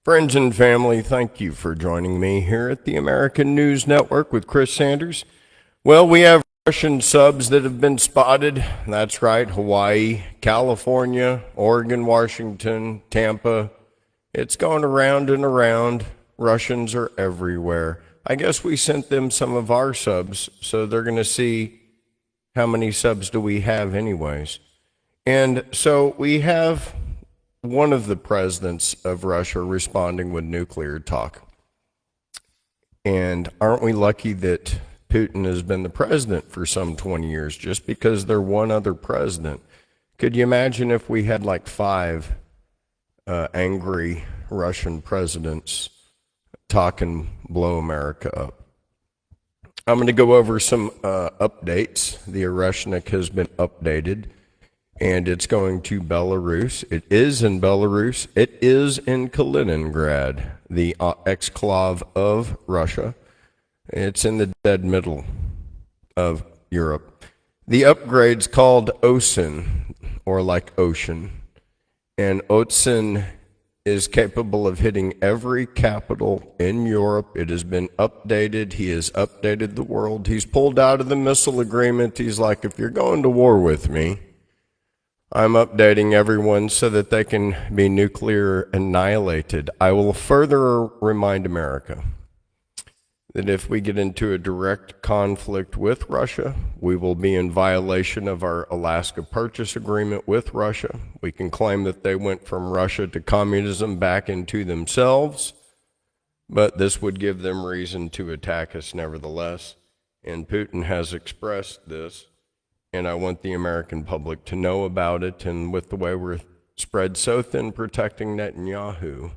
Friends and family, thank you for joining me here at the American News Network with Chris Sanders. Well, we have Russian subs that have been spotted. That's right, Hawaii, California, Oregon, Washington, Tampa. It's going around and around. Russians are everywhere. I guess we sent them some of our subs, so they're going to see how many subs do we have anyways. And so we have one of the presidents of Russia responding with nuclear talk. And aren't we lucky that Putin has been the president for some 20 years just because they're one other president? Could you imagine if we had like five angry Russian presidents talk and blow America up? I'm going to go over some updates. The Oreshnik has been updated, and it's going to Belarus. It is in Belarus. It is in Kaliningrad, the exclave of Russia. It's in the dead middle of Europe. The upgrade's called OSIN, or like ocean. And OSIN is capable of hitting every capital in Europe. It has been updated. He has updated the world. He's pulled out of the missile agreement. He's like, if you're going to war with me, I'm updating everyone so that they can be nuclear annihilated. I will further remind America that if we get into a direct conflict with Russia, we will be in violation of our Alaska Purchase Agreement with Russia. We can claim that they went from Russia to communism back into themselves, but this would give them reason to attack us nevertheless. And Putin has expressed this. And I want the American public to know about it. And with the way we're spread so thin protecting Netanyahu,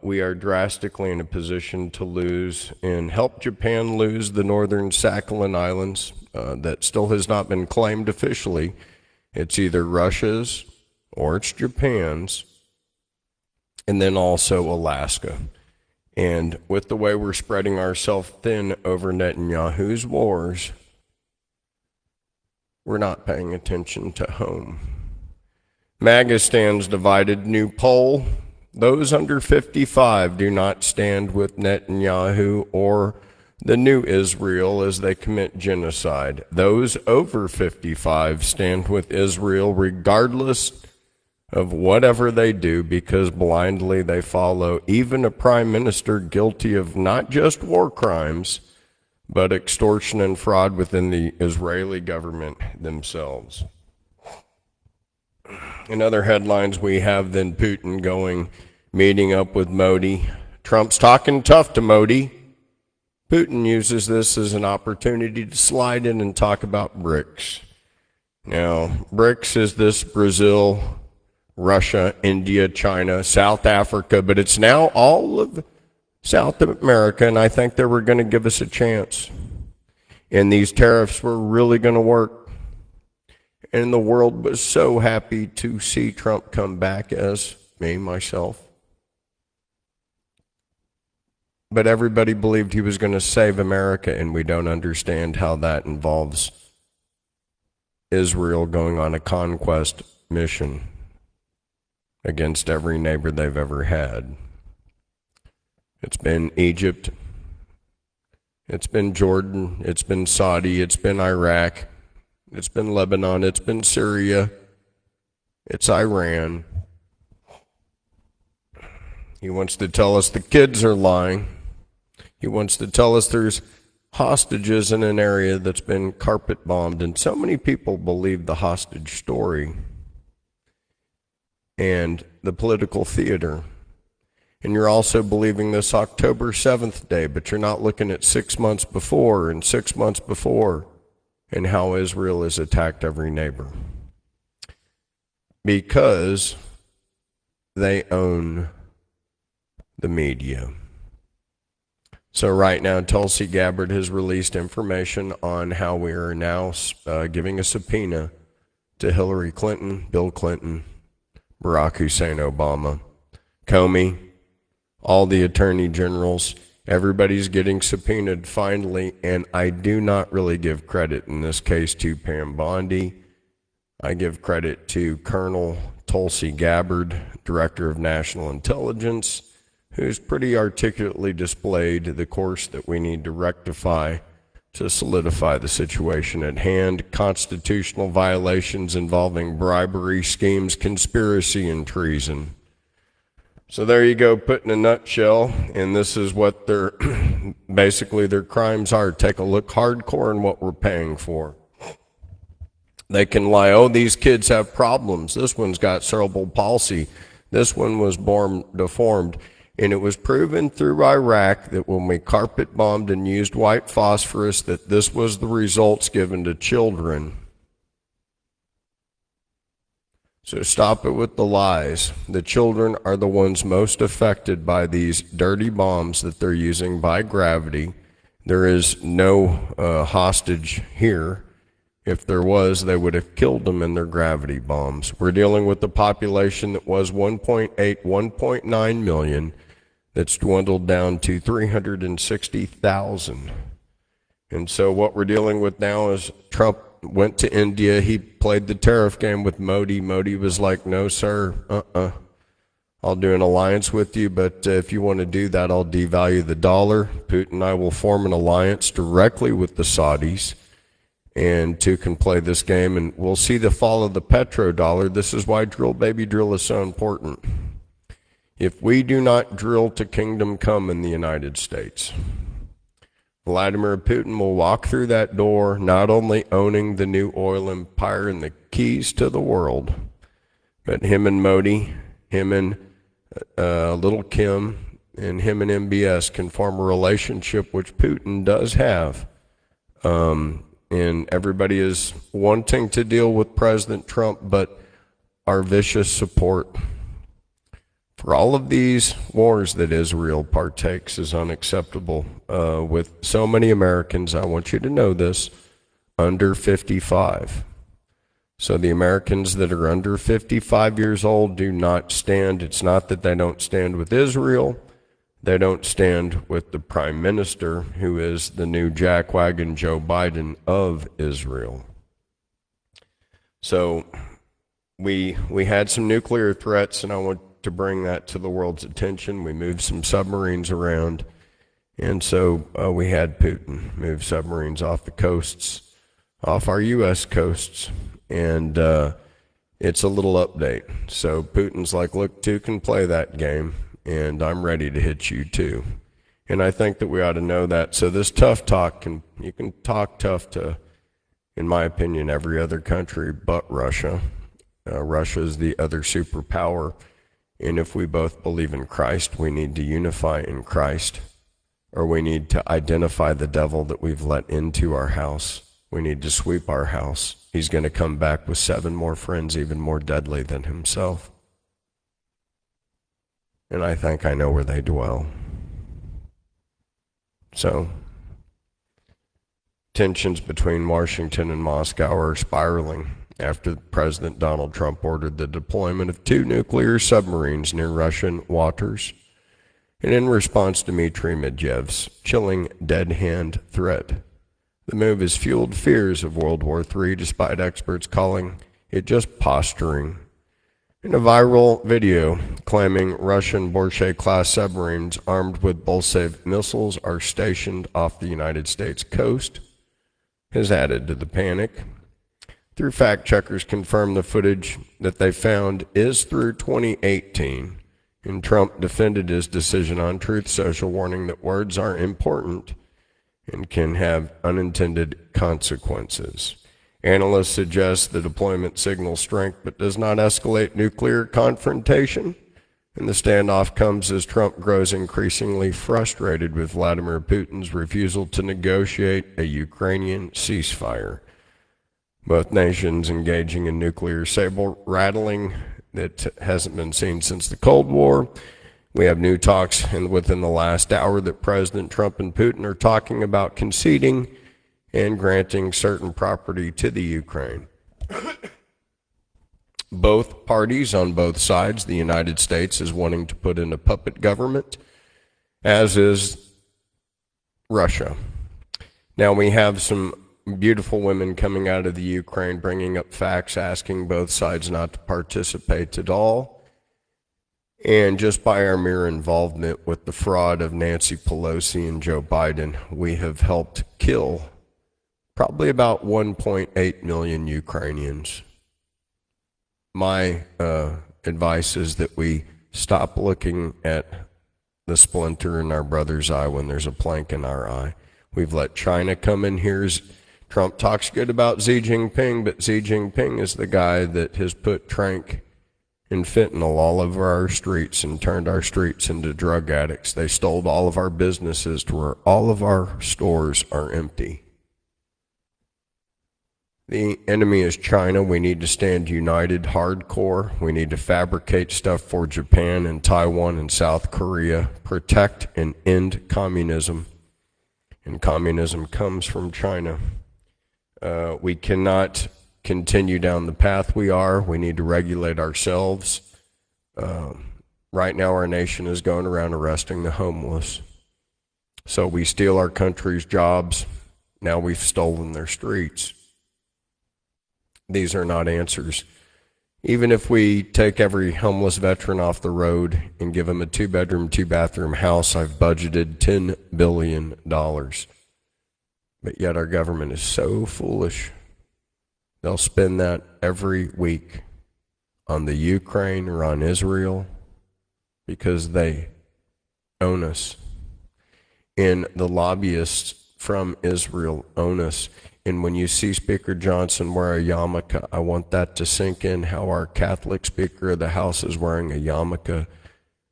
we are drastically in a position to lose and help Japan lose the northern Sakhalin Islands that still has not been claimed officially. It's either Russia's or it's Japan's, and then also Alaska. And with the way we're spreading ourselves thin over Netanyahu's wars, we're not paying attention to home. MAGA stands divided. New poll. Those under 55 do not stand with Netanyahu or the new Israel as they commit genocide. Those over 55 stand with Israel regardless of whatever they do, because blindly they follow even a prime minister guilty of not just war crimes, but extortion and fraud within the Israeli government themselves. In other headlines, we have then Putin meeting up with Modi. Trump's talking tough to Modi. Putin uses this as an opportunity to slide in and talk about BRICS. Now, BRICS is this Brazil, Russia, India, China, South Africa, but it's now all of South America, and I think they were going to give us a chance. And these tariffs were really going to work. And the world was so happy to see Trump come back, as me, myself. But everybody believed he was going to save America, and we don't understand how that involves Israel going on a conquest mission against every neighbor they've ever had. It's been Egypt, it's been Jordan, it's been Saudi, it's been Iraq, it's been Lebanon, it's been Syria, it's Iran. He wants to tell us the kids are lying. He wants to tell us there's hostages in an area that's been carpet bombed, and so many people believe the hostage story and the political theater. And you're also believing this October 7th day, but you're not looking at 6 months before and 6 months before and how Israel has attacked every neighbor. Because they own the media. So right now, Tulsi Gabbard has released information on how we are now giving a subpoena to Hillary Clinton, Bill Clinton, Barack Hussein Obama, Comey, all the attorney generals. Everybody's getting subpoenaed finally, and I do not really give credit in this case to Pam Bondi. I give credit to Colonel Tulsi Gabbard, Director of National Intelligence, who's pretty articulately displayed the course that we need to rectify to solidify the situation at hand: constitutional violations involving bribery, schemes, conspiracy, and treason. So there you go, put in a nutshell, and this is what their basically their crimes are. Take a look hardcore in what we're paying for. They can lie, oh, these kids have problems. This one's got cerebral palsy. This one was born deformed. And it was proven through Iraq that when we carpet bombed and used white phosphorus, that this was the results given to children. So stop it with the lies. The children are the ones most affected by these dirty bombs that they're using by gravity. There is no hostage here. If there was, they would have killed them in their gravity bombs. We're dealing with a population that was 1.8, 1.9 million, that's dwindled down to 360,000. And so what we're dealing with now is Trump went to India. He played the tariff game with Modi. Modi was like, no, sir, I'll do an alliance with you, but if you want to do that, I'll devalue the dollar. Putin and I will form an alliance directly with the Saudis, and two can play this game, and we'll see the fall of the petrodollar. This is why drill, baby, drill is so important. If we do not drill to kingdom come in the United States, Vladimir Putin will walk through that door, not only owning the new oil empire and the keys to the world, but him and Modi, him and little Kim, and him and MBS can form a relationship, which Putin does have. And everybody is wanting to deal with President Trump, but our vicious support for all of these wars that Israel partakes is unacceptable. With so many Americans, I want you to know this, under 55. So the Americans that are under 55 years old do not stand. It's not that they don't stand with Israel. They don't stand with the Prime Minister, who is the new jackwagon Joe Biden of Israel. So we had some nuclear threats, and I want to bring that to the world's attention. We moved some submarines around, and so we had Putin move submarines off the coasts, off our U.S. coasts, and it's a little update. So Putin's like, look, two can play that game, and I'm ready to hit you too. And I think that we ought to know that. So this tough talk, you can talk tough to, in my opinion, every other country but Russia. Russia is the other superpower. And if we both believe in Christ, we need to unify in Christ, or we need to identify the devil that we've let into our house. We need to sweep our house. He's going to come back with 7 more friends, even more deadly than himself. And I think I know where they dwell. So, tensions between Washington and Moscow are spiraling after President Donald Trump ordered the deployment of 2 nuclear submarines near Russian waters, and in response to Dmitry Medvedev's chilling dead-hand threat. The move has fueled fears of World War III, despite experts calling it just posturing. In a viral video claiming Russian Borsche-class submarines armed with Bolsev missiles are stationed off the United States coast, has added to the panic. Through fact checkers confirmed the footage that they found is through 2018, and Trump defended his decision on Truth Social, warning that words are important and can have unintended consequences. Analysts suggest the deployment signals strength but does not escalate nuclear confrontation, and the standoff comes as Trump grows increasingly frustrated with Vladimir Putin's refusal to negotiate a Ukrainian ceasefire. Both nations engaging in nuclear saber-rattling that hasn't been seen since the Cold War. We have new talks within the last hour that President Trump and Putin are talking about conceding and granting certain property to the Ukraine. Both parties on both sides, the United States is wanting to put in a puppet government, as is Russia. Now we have some beautiful women coming out of the Ukraine bringing up facts, asking both sides not to participate at all. And just by our mere involvement with the fraud of Nancy Pelosi and Joe Biden, we have helped kill probably about 1.8 million Ukrainians. My advice is that we stop looking at the splinter in our brother's eye when there's a plank in our eye. We've let China come in here. Trump talks good about Xi Jinping, but Xi Jinping is the guy that has put tranq and fentanyl all over our streets and turned our streets into drug addicts. They stole all of our businesses to where all of our stores are empty. The enemy is China. We need to stand united, hardcore. We need to fabricate stuff for Japan and Taiwan and South Korea, protect and end communism. And communism comes from China. We cannot continue down the path we are. We need to regulate ourselves. Right now our nation is going around arresting the homeless. So we steal our country's jobs. Now we've stolen their streets. These are not answers. Even if we take every homeless veteran off the road and give them a 2-bedroom, 2-bathroom house, I've budgeted $10 billion. But yet our government is so foolish. They'll spend that every week on the Ukraine or on Israel because they own us. And the lobbyists from Israel own us. And when you see Speaker Johnson wear a yarmulke, I want that to sink in, how our Catholic Speaker of the House is wearing a yarmulke,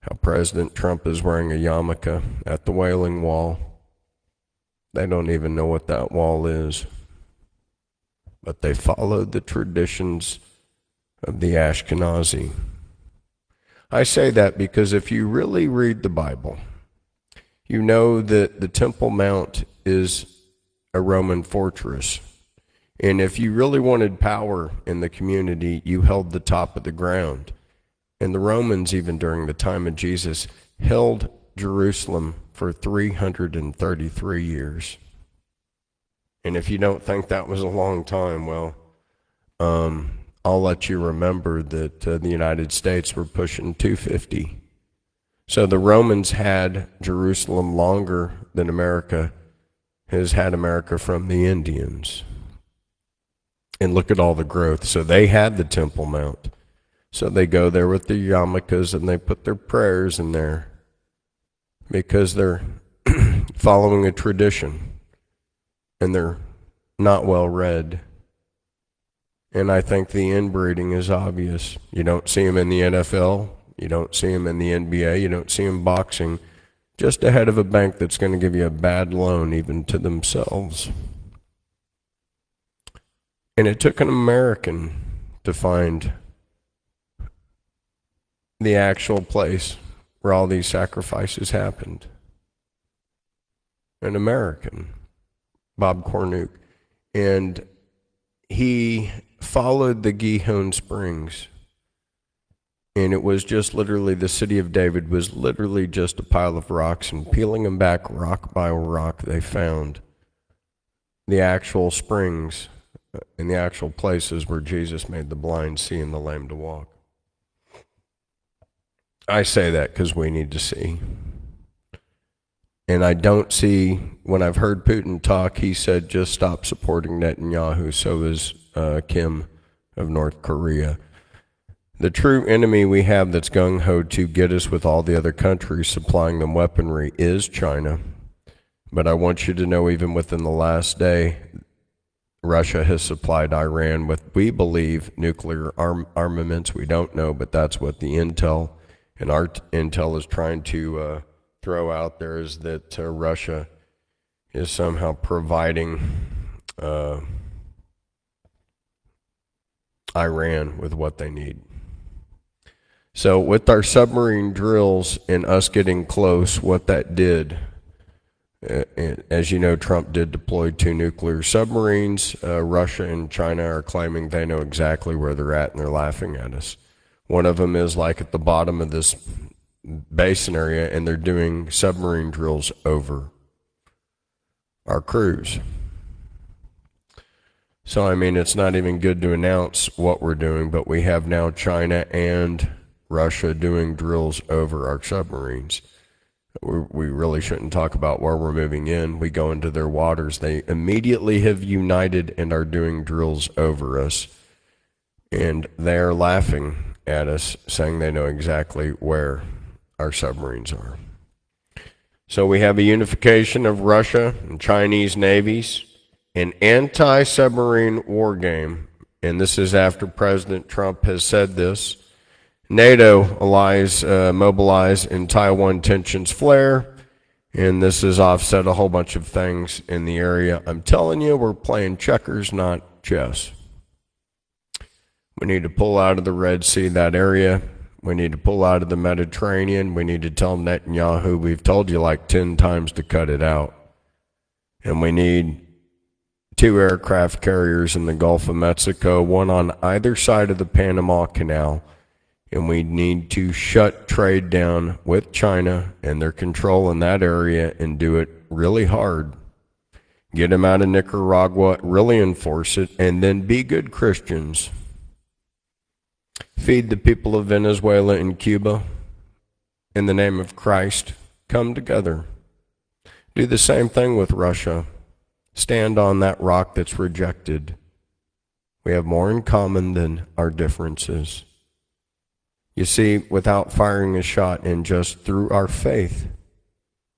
how President Trump is wearing a yarmulke at the Wailing Wall. They don't even know what that wall is. But they followed the traditions of the Ashkenazi. I say that because if you really read the Bible, you know that the Temple Mount is a Roman fortress. And if you really wanted power in the community, you held the top of the ground. And the Romans, even during the time of Jesus, held Jerusalem for 333 years. And if you don't think that was a long time, well, I'll let you remember that the United States were pushing 250. So the Romans had Jerusalem longer than America has had America from the Indians. And look at all the growth. So they had the Temple Mount. So they go there with the yarmulkes and they put their prayers in there because they're following a tradition and they're not well read. And I think the inbreeding is obvious. You don't see them in the NFL. You don't see them in the NBA. You don't see them boxing. Just ahead of a bank that's going to give you a bad loan even to themselves. And it took an American to find the actual place where all these sacrifices happened. An American, Bob Cornuke. And he followed the Gihon Springs. And it was just literally, the city of David was literally just a pile of rocks, and peeling them back rock by rock, they found the actual springs and the actual places where Jesus made the blind see and the lame to walk. I say that because we need to see. And I don't see, when I've heard Putin talk, he said just stop supporting Netanyahu. So is Kim of North Korea. The true enemy we have that's gung-ho to get us with all the other countries supplying them weaponry is China. But I want you to know, even within the last day, Russia has supplied Iran with, we believe, nuclear armaments. We don't know, but that's what the intel and our intel is trying to throw out there, is that Russia is somehow providing Iran with what they need. So with our submarine drills and us getting close, what that did, as you know, Trump did deploy 2 nuclear submarines. Russia and China are claiming they know exactly where they're at, and they're laughing at us. One of them is like at the bottom of this basin area, and they're doing submarine drills over our crews. So, I mean, it's not even good to announce what we're doing, but we have now China and Russia doing drills over our submarines. We really shouldn't talk about where we're moving in. We go into their waters. They immediately have united and are doing drills over us. And they're laughing at us, saying they know exactly where our submarines are. So we have a unification of Russia and Chinese navies, an anti-submarine war game, and this is after President Trump has said this. NATO allies mobilize and Taiwan tensions flare, and this has offset a whole bunch of things in the area. I'm telling you, we're playing checkers, not chess. We need to pull out of the Red Sea, that area. We need to pull out of the Mediterranean. We need to tell Netanyahu, we've told you like 10 times to cut it out. And we need 2 aircraft carriers in the Gulf of Mexico, one on either side of the Panama Canal. And we need to shut trade down with China and their control in that area and do it really hard. Get them out of Nicaragua, really enforce it, and then be good Christians. Feed the people of Venezuela and Cuba in the name of Christ. Come together. Do the same thing with Russia. Stand on that rock that's rejected. We have more in common than our differences. You see, without firing a shot and just through our faith,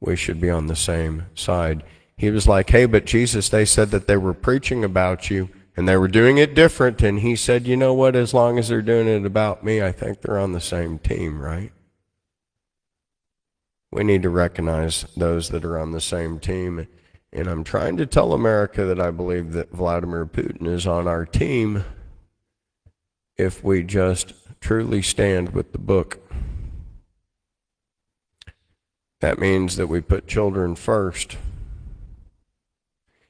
we should be on the same side. He was like, hey, but Jesus, they said that they were preaching about you and they were doing it different. And he said, you know what, as long as they're doing it about me, I think they're on the same team, right? We need to recognize those that are on the same team. And I'm trying to tell America that I believe that Vladimir Putin is on our team if we just truly stand with the book. That means that we put children first.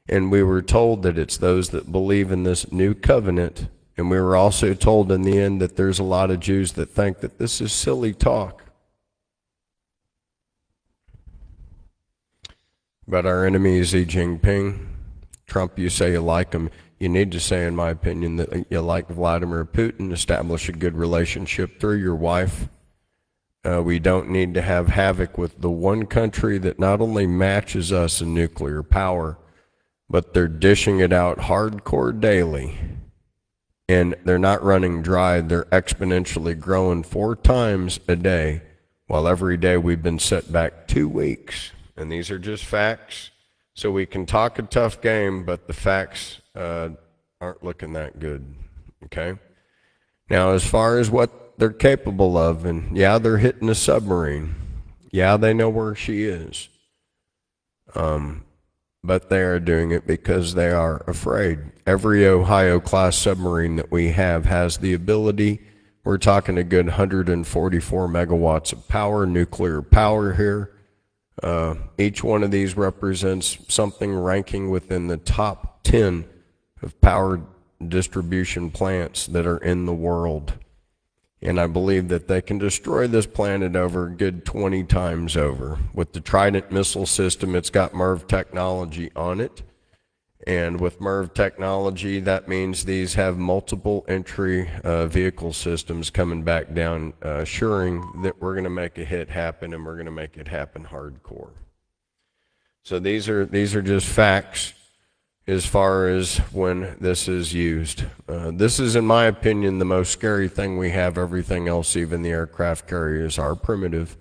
And we were told that it's those that believe in this new covenant. And we were also told in the end that there's a lot of Jews that think that this is silly talk. But our enemy is Xi Jinping. Trump, you say you like him. You need to say, in my opinion, that you like Vladimir Putin. Establish a good relationship through your wife. We don't need to have havoc with the one country that not only matches us in nuclear power, but they're dishing it out hardcore daily. And they're not running dry. They're exponentially growing 4 times a day, while every day we've been set back 2 weeks. And these are just facts. So we can talk a tough game, but the facts aren't looking that good, okay? Now, as far as what they're capable of, and yeah, they're hitting a submarine. Yeah, they know where she is. But they are doing it because they are afraid. Every Ohio-class submarine that we have has the ability, we're talking a good 144 megawatts of power, nuclear power here. Each one of these represents something ranking within the top 10 of power distribution plants that are in the world. And I believe that they can destroy this planet over a good 20 times over. With the Trident missile system, it's got MIRV technology on it. And with MIRV technology, that means these have multiple entry vehicle systems coming back down, assuring that we're going to make a hit happen, and we're going to make it happen hardcore. So these are just facts as far as when this is used. This is, in my opinion, the most scary thing we have. Everything else, even the aircraft carriers, are primitive,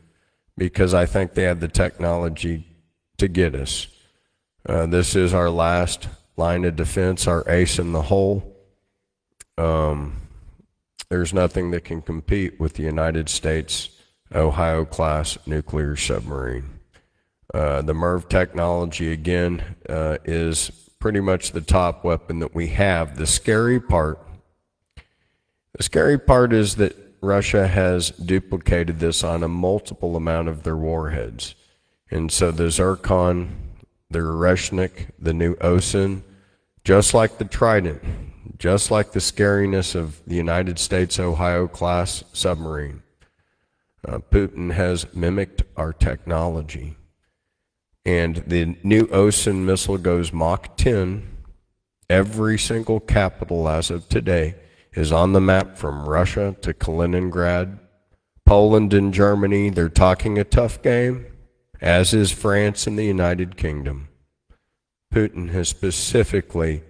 because I think they have the technology to get us. This is our last line of defense, our ace in the hole. There's nothing that can compete with the United States Ohio-class nuclear submarine. The MIRV technology, again, is pretty much the top weapon that we have. The scary part is that Russia has duplicated this on a multiple amount of their warheads. And so the Zircon, the Oreshnik, the new Osin, just like the Trident, just like the scariness of the United States Ohio-class submarine, Putin has mimicked our technology. And the new Osin missile goes Mach 10. Every single capital as of today is on the map, from Russia to Kaliningrad, Poland and Germany, they're talking a tough game, as is France and the United Kingdom. Putin has specifically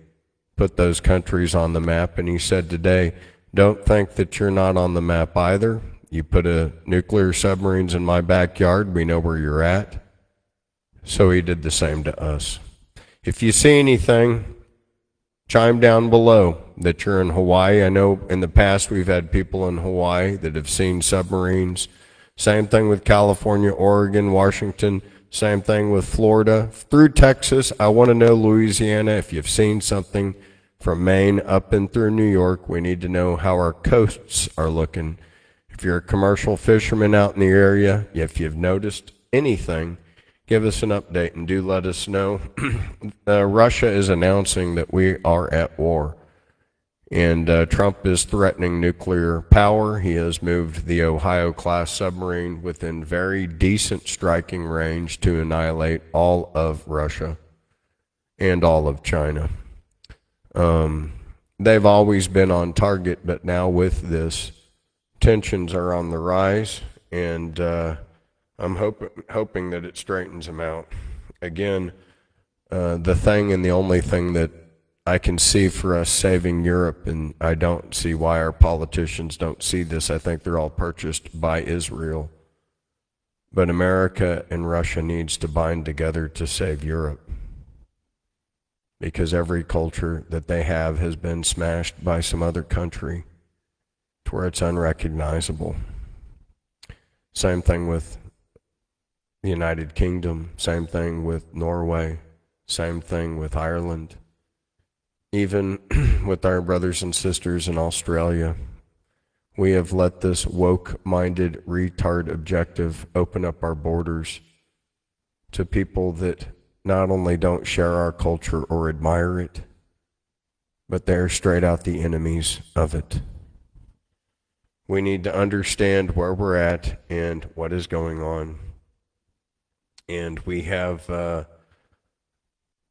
put those countries on the map, and he said today, don't think that you're not on the map either. You put nuclear submarines in my backyard, we know where you're at. So he did the same to us. If you see anything, chime down below that you're in Hawaii. I know in the past we've had people in Hawaii that have seen submarines. Same thing with California, Oregon, Washington. Same thing with Florida. Through Texas, I want to know Louisiana. If you've seen something from Maine up and through New York, we need to know how our coasts are looking. If you're a commercial fisherman out in the area, if you've noticed anything, give us an update and do let us know. Russia is announcing that we are at war. And Trump is threatening nuclear power. He has moved the Ohio-class submarine within very decent striking range to annihilate all of Russia and all of China. They've always been on target, but now with this, tensions are on the rise, and I'm hoping that it straightens them out. Again, the thing and the only thing that I can see for us saving Europe, and I don't see why our politicians don't see this. I think they're all purchased by Israel. But America and Russia needs to bind together to save Europe. Because every culture that they have has been smashed by some other country to where it's unrecognizable. Same thing with the United Kingdom, same thing with Norway, same thing with Ireland. Even with our brothers and sisters in Australia, we have let this woke-minded retard objective open up our borders to people that not only don't share our culture or admire it, but they're straight out the enemies of it. We need to understand where we're at and what is going on. And we have a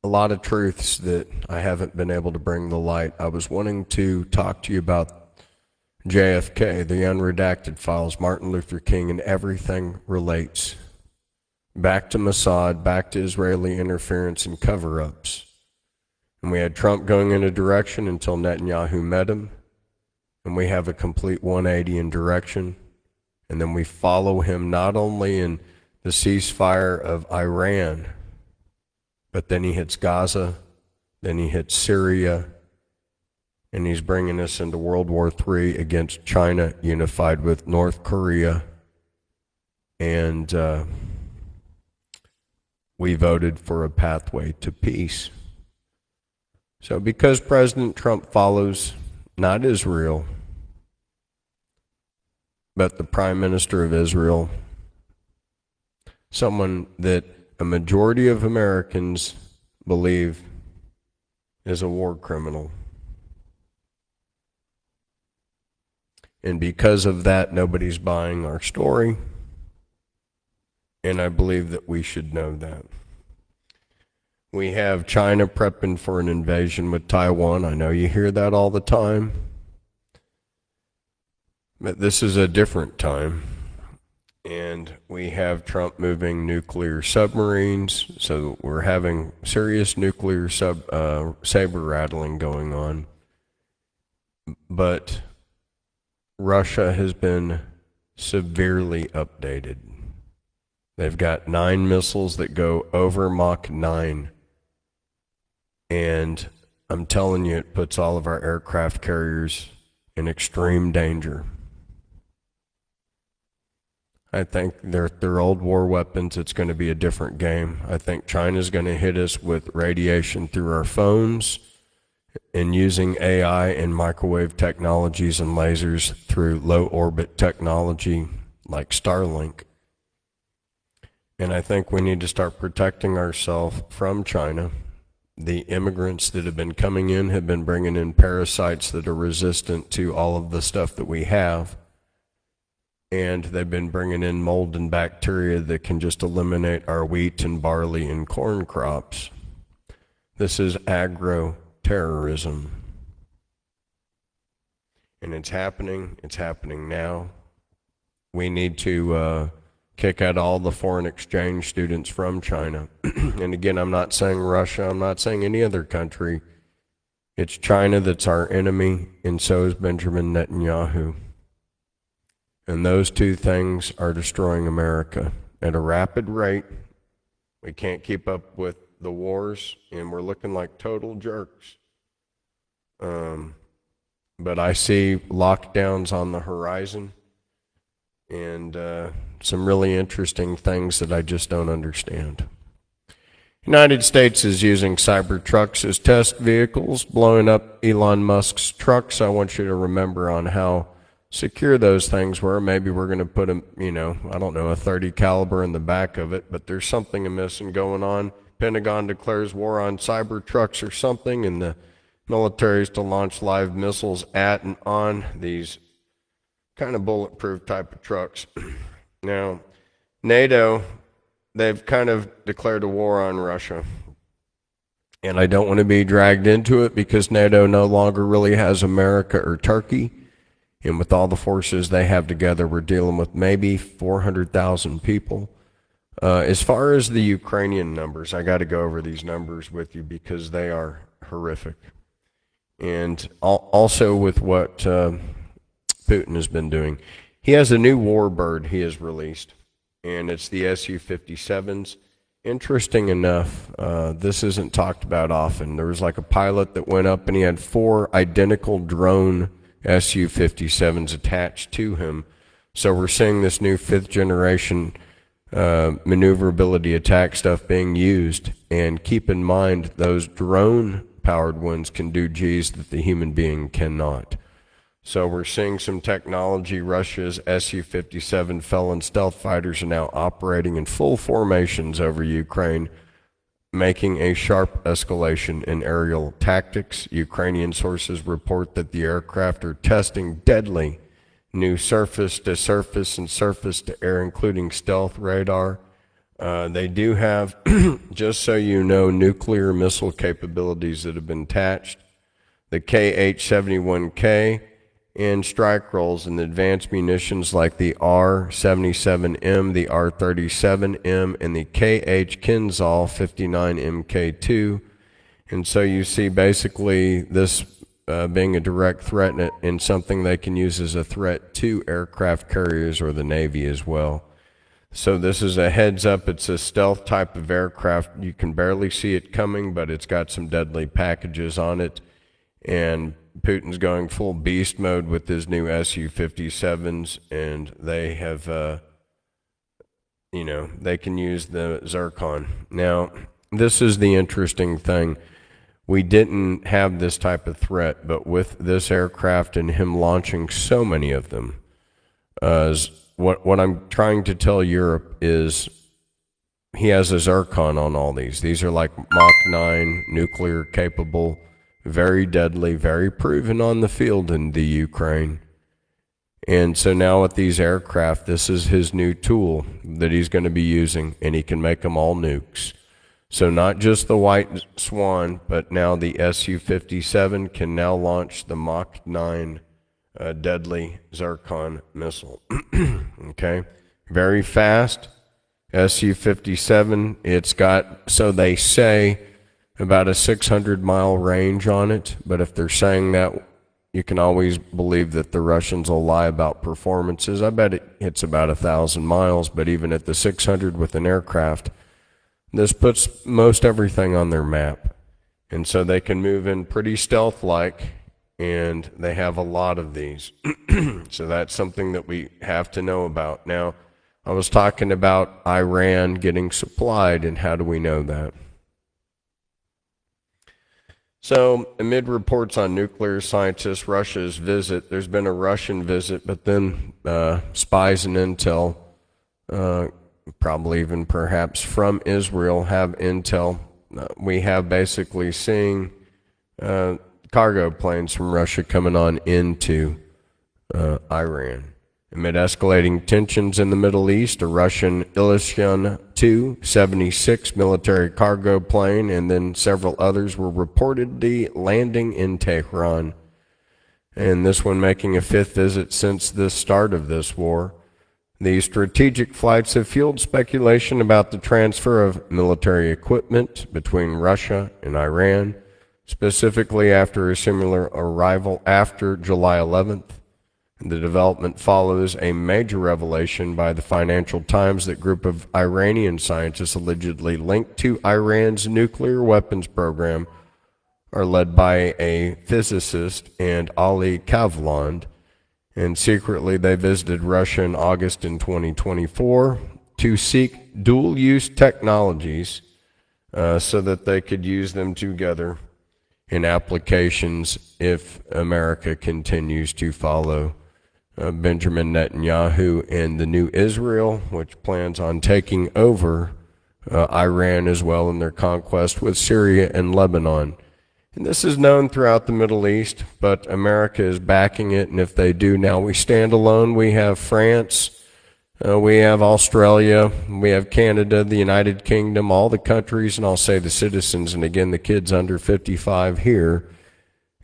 lot of truths that I haven't been able to bring to light. I was wanting to talk to you about JFK, the unredacted files, Martin Luther King, and everything relates back to Mossad, back to Israeli interference and cover-ups. And we had Trump going in a direction until Netanyahu met him, and we have a complete 180 in direction. And then we follow him not only in the ceasefire of Iran, but then he hits Gaza, then he hits Syria, and he's bringing us into World War III against China, unified with North Korea. And we voted for a pathway to peace. So because President Trump follows not Israel, but the Prime Minister of Israel, someone that a majority of Americans believe is a war criminal. And because of that, nobody's buying our story. And I believe that we should know that. We have China prepping for an invasion with Taiwan. I know you hear that all the time. But this is a different time. And we have Trump moving nuclear submarines, so we're having serious nuclear saber rattling going on. But Russia has been severely updated. They've got 9 missiles that go over Mach 9. And I'm telling you, it puts all of our aircraft carriers in extreme danger. I think they're old war weapons. It's going to be a different game. I think China's going to hit us with radiation through our phones and using AI and microwave technologies and lasers through low orbit technology like Starlink. And I think we need to start protecting ourselves from China. The immigrants that have been coming in have been bringing in parasites that are resistant to all of the stuff that we have. And they've been bringing in mold and bacteria that can just eliminate our wheat and barley and corn crops. This is agro-terrorism. And it's happening now. we need to kick out all the foreign exchange students from China. And again, I'm not saying Russia, I'm not saying any other country. It's China that's our enemy, and so is Benjamin Netanyahu. And those two things are destroying America at a rapid rate. We can't keep up with the wars, and we're looking like total jerks. But I see lockdowns on the horizon, and some really interesting things that I just don't understand. United States is using cyber trucks as test vehicles, blowing up Elon Musk's trucks. I want you to remember on how secure those things were. Maybe we're going to put a, I don't know, a 30 caliber in the back of it, but there's something amiss and going on. Pentagon declares war on cyber trucks or something, and the military is to launch live missiles at and on these kind of bulletproof type of trucks. Now, NATO, they've kind of declared a war on Russia. And I don't want to be dragged into it because NATO no longer really has America or Turkey. And with all the forces they have together, we're dealing with maybe 400,000 people. As far as the Ukrainian numbers, I got to go over these numbers with you because they are horrific. And also with what Putin has been doing. He has a new warbird he has released, and it's the Su-57s. Interesting enough, this isn't talked about often. There was like a pilot that went up and he had 4 identical drone Su-57s attached to him. So we're seeing this new 5th generation maneuverability attack stuff being used. And keep in mind, those drone powered ones can do Gs that the human being cannot. So we're seeing some technology. Russia's Su-57 Felon stealth fighters are now operating in full formations over Ukraine, making a sharp escalation in aerial tactics. Ukrainian sources report that the aircraft are testing deadly new surface-to-surface and surface-to-air, including stealth radar. They do have, just so you know, nuclear missile capabilities that have been attached. The KH-71K and strike rolls and advanced munitions like the R-77M, the R-37M, and the KH Kinzhal 59 MK2. And so you see basically this being a direct threat and something they can use as a threat to aircraft carriers or the Navy as well. So this is a heads up. It's a stealth type of aircraft. You can barely see it coming, but it's got some deadly packages on it. And Putin's going full beast mode with his new Su-57s, and they have, they can use the Zircon. Now, this is the interesting thing. We didn't have this type of threat, but with this aircraft and him launching so many of them, what I'm trying to tell Europe is he has a Zircon on all these. These are like Mach 9, nuclear capable, very deadly, very proven on the field in the Ukraine. And so now with these aircraft, this is his new tool that he's going to be using, and he can make them all nukes. So not just the White Swan, but now the Su-57 can now launch the Mach 9 deadly Zircon missile. Okay, very fast. Su-57, it's got, so they say, about a 600-mile range on it, but if they're saying that, you can always believe that the Russians will lie about performances. I bet it hits about 1,000 miles, but even at the 600 with an aircraft, this puts most everything on their map. And so they can move in pretty stealth-like, and they have a lot of these. So that's something that we have to know about. Now, I was talking about Iran getting supplied, and how do we know that? So, amid reports on nuclear scientists, Russia's visit, there's been a Russian visit, but then spies and intel, probably even perhaps from Israel, have intel. We have basically seeing cargo planes from Russia coming on into Iran. Amid escalating tensions in the Middle East, a Russian Ilyushin-Tu-76 military cargo plane and then several others were reportedly landing in Tehran. And this one making a 5th visit since the start of this war. These strategic flights have fueled speculation about the transfer of military equipment between Russia and Iran, specifically after a similar arrival after July 11th. The development follows a major revelation by the Financial Times that a group of Iranian scientists allegedly linked to Iran's nuclear weapons program are led by a physicist and Ali Kavland, and secretly they visited Russia in August in 2024 to seek dual-use technologies so that they could use them together in applications if America continues to follow Benjamin Netanyahu and the new Israel, which plans on taking over Iran as well in their conquest with Syria and Lebanon. And this is known throughout the Middle East, but America is backing it, and if they do, now we stand alone. We have France, we have Australia, we have Canada, the United Kingdom, all the countries, and I'll say the citizens, and again the kids under 55 here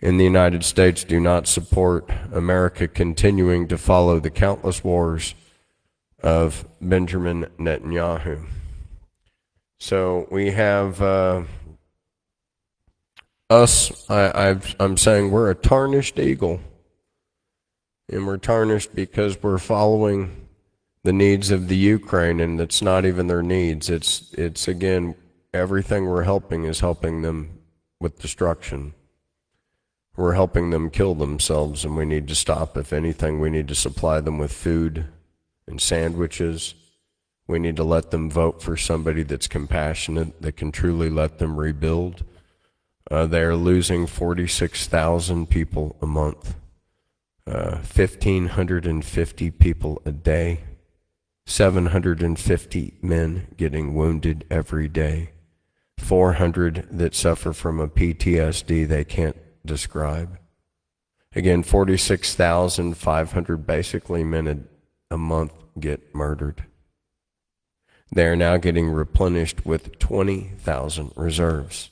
in the United States do not support America continuing to follow the countless wars of Benjamin Netanyahu. So we have I'm saying we're a tarnished eagle, and we're tarnished because we're following the needs of the Ukraine, and it's not even their needs. It's again, everything we're helping is helping them with destruction. We're helping them kill themselves, and we need to stop. If anything, we need to supply them with food and sandwiches. We need to let them vote for somebody that's compassionate, that can truly let them rebuild. They are losing 46,000 people a month, 1,550 people a day, 750 men getting wounded every day, 400 that suffer from a PTSD they can't describe. Again, 46,500 basically men a month get murdered. They are now getting replenished with 20,000 reserves.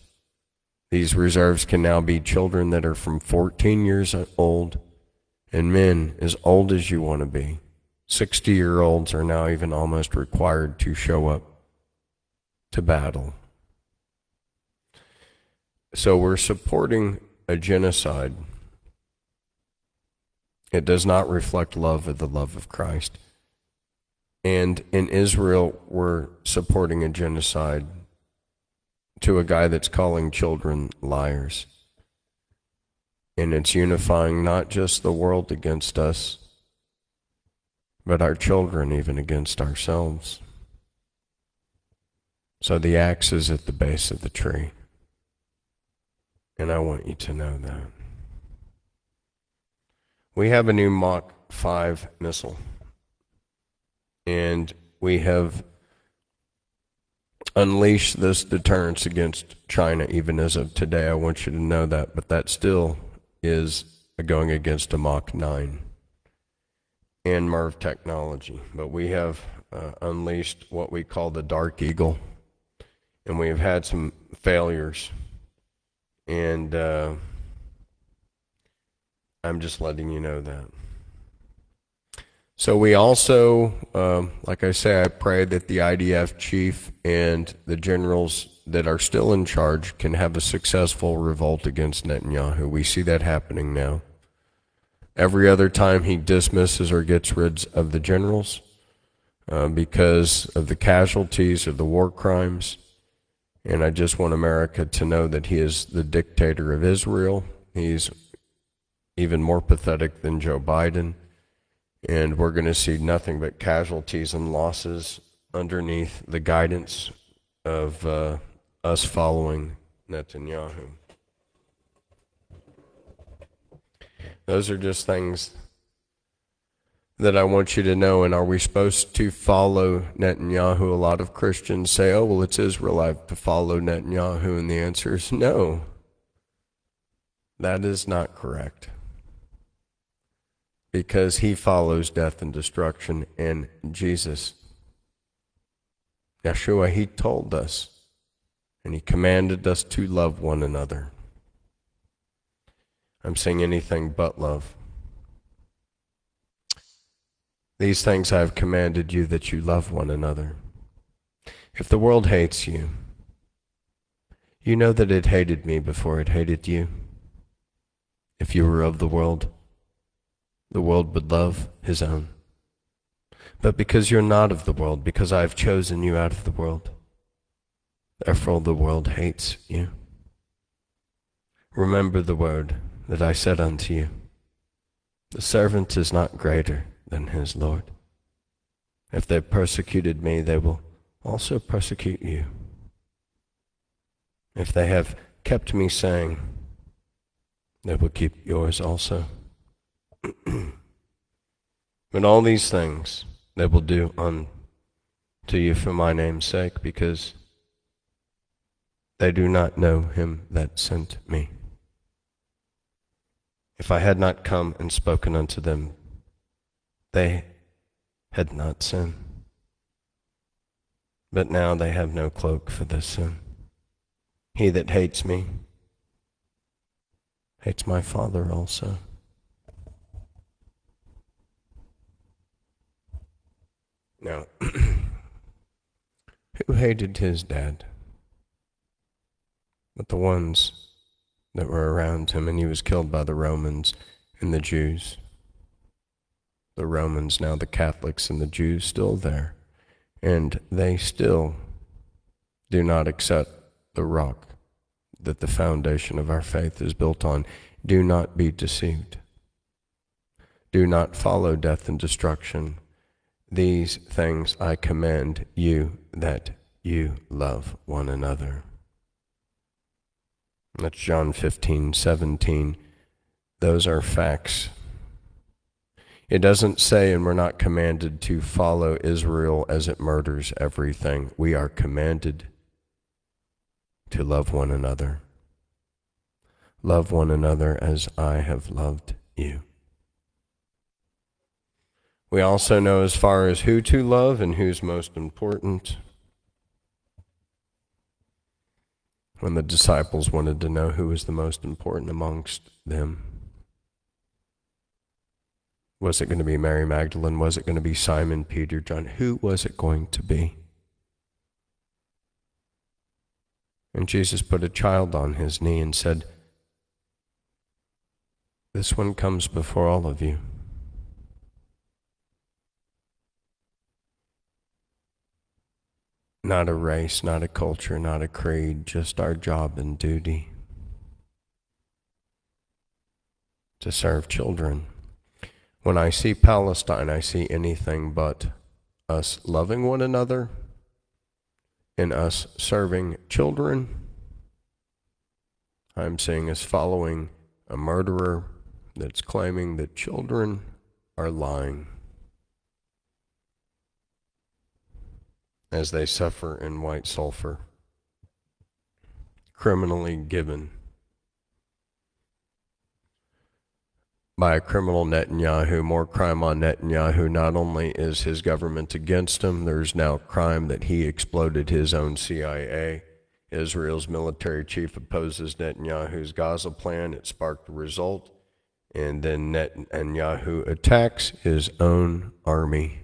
These reserves can now be children that are from 14 years old and men as old as you want to be. 60-year-olds are now even almost required to show up to battle. So we're supporting a genocide. It does not reflect love of the love of Christ. And in Israel, we're supporting a genocide to a guy that's calling children liars. And it's unifying not just the world against us, but our children even against ourselves. So the axe is at the base of the tree. And I want you to know that. We have a new Mach 5 missile. And we have unleashed this deterrence against China even as of today. I want you to know that. But that still is going against a Mach 9 and MIRV technology. But we have unleashed what we call the Dark Eagle. And we have had some failures. And I'm just letting you know that. So we also, like I say, I pray that the IDF chief and the generals that are still in charge can have a successful revolt against Netanyahu. We see that happening now. Every other time he dismisses or gets rid of the generals because of the casualties of the war crimes. And I just want America to know that he is the dictator of Israel. He's even more pathetic than Joe Biden. And we're going to see nothing but casualties and losses underneath the guidance of us following Netanyahu. Those are just things that I want you to know. And are we supposed to follow Netanyahu? A lot of Christians say, oh, well, it's Israel, I have to follow Netanyahu. And the answer is no. That is not correct. Because he follows death and destruction. And Jesus, Yeshua, he told us, and he commanded us to love one another. I'm saying anything but love. These things I have commanded you, that you love one another. If the world hates you, you know that it hated me before it hated you. If you were of the world would love his own. But because you're not of the world, because I have chosen you out of the world, therefore the world hates you. Remember the word that I said unto you. The servant is not greater than his Lord. If they persecuted me, they will also persecute you. If they have kept me saying, they will keep yours also. But all these things they will do unto you for my name's sake, because they do not know him that sent me. If I had not come and spoken unto them, they had not sinned. But now they have no cloak for this sin. He that hates me hates my Father also. Now, who hated his dad? But the ones that were around him, and he was killed by the Romans and the Jews. The Romans, now the Catholics, and the Jews still there. And they still do not accept the rock that the foundation of our faith is built on. Do not be deceived. Do not follow death and destruction. These things I command you, that you love one another. That's John 15:17. Those are facts. It doesn't say, and we're not commanded to follow Israel as it murders everything. We are commanded to love one another. Love one another as I have loved you. We also know as far as who to love and who's most important. When the disciples wanted to know who was the most important amongst them, was it going to be Mary Magdalene? Was it going to be Simon, Peter, John? Who was it going to be? And Jesus put a child on his knee and said, this one comes before all of you. Not a race, not a culture, not a creed, just our job and duty to serve children. When I see Palestine, I see anything but us loving one another and us serving children. I'm seeing us following a murderer that's claiming that children are lying as they suffer in white sulfur, criminally given by a criminal Netanyahu. More crime on Netanyahu. Not only is his government against him, there's now crime that he exploded his own CIA. Israel's military chief opposes Netanyahu's Gaza plan. It sparked a result. And then Netanyahu attacks his own army.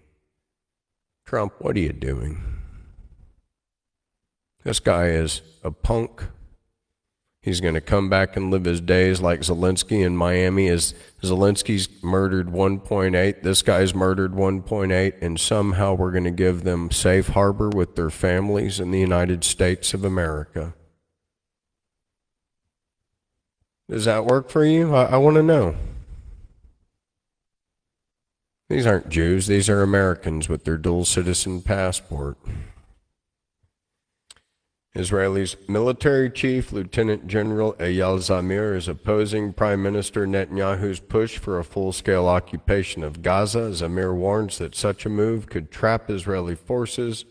Trump, what are you doing? This guy is a punk. He's going to come back and live his days like Zelensky in Miami. As Zelensky's murdered 1.8, this guy's murdered 1.8, and somehow we're going to give them safe harbor with their families in the United States of America. Does that work for you? I want to know. These aren't Jews. These are Americans with their dual citizen passport. Israel's military chief, Lieutenant General Eyal Zamir, is opposing Prime Minister Netanyahu's push for a full-scale occupation of Gaza. Zamir warns that such a move could trap Israeli forces,